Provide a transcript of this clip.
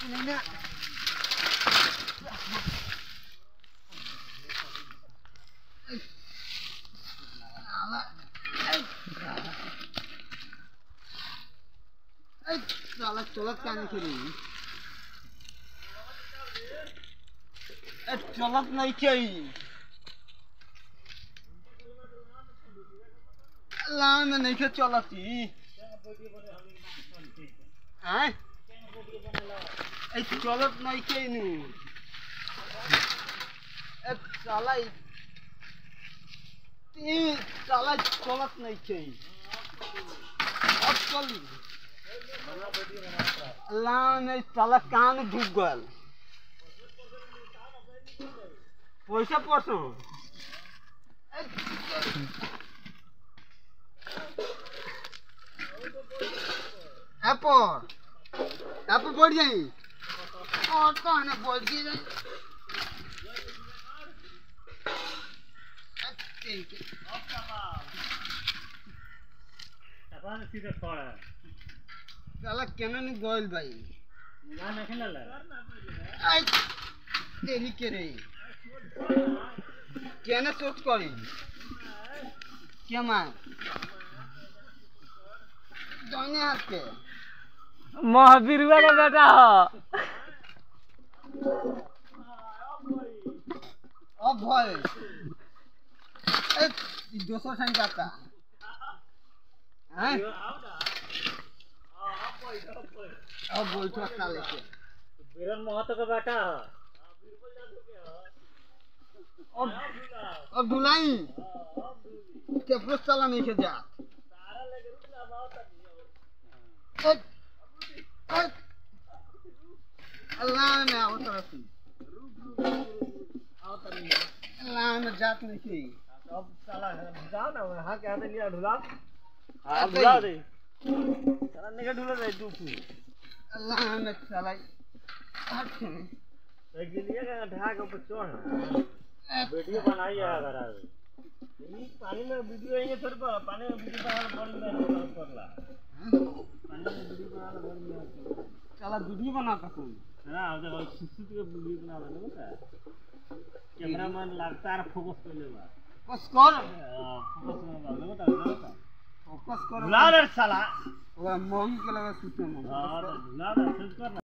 नहीं साला चलत क्या नहीं खेली चलत नहीं चाहिए लान में नहीं चलती हैं चलत नहीं चाहिए साला साला चलत नहीं चाहिए अब चली लान साला कान डूब गल पैसा परसों एप्पल बढ़ जाई और तो है बढ़ गई साला केना नहीं गोल भाई ना नहीं लला आई तेरी के रे केना सोच करी क्या मान दोने हाथ के महावीरवा का बेटा हो अब भाई दोसर संग जाता हैं अब बैठो साले के बीरन महतो का बेटा हो अब धुलाई के पुरुष साला नहीं के जा अल्लाह में आओ तरफ अल्लाह में जात नहीं की अब साला जाओ ना वहां के आते लिया ढुला हां ढुला दे साला निके ढुला दे तू अल्लाह में साला हट एक लिए का ढा के ऊपर चढ़ वीडियो बनाई है अगर आवे ये पानी में वीडियो आएंगे थोड़ी पानी में वीडियो बनाना पड़ेगा करला पानी में वीडियो बनाना पड़ेगा साला वीडियो बनाता कौन ना अब सुसुत के वीडियो बनावे ना बता कैमरामैन लगता है फोकस कर लेगा फोकस कर फोकस में बता फोकस कर बुला रे साला वो मोही के लगा सुते में हां बुला रे कर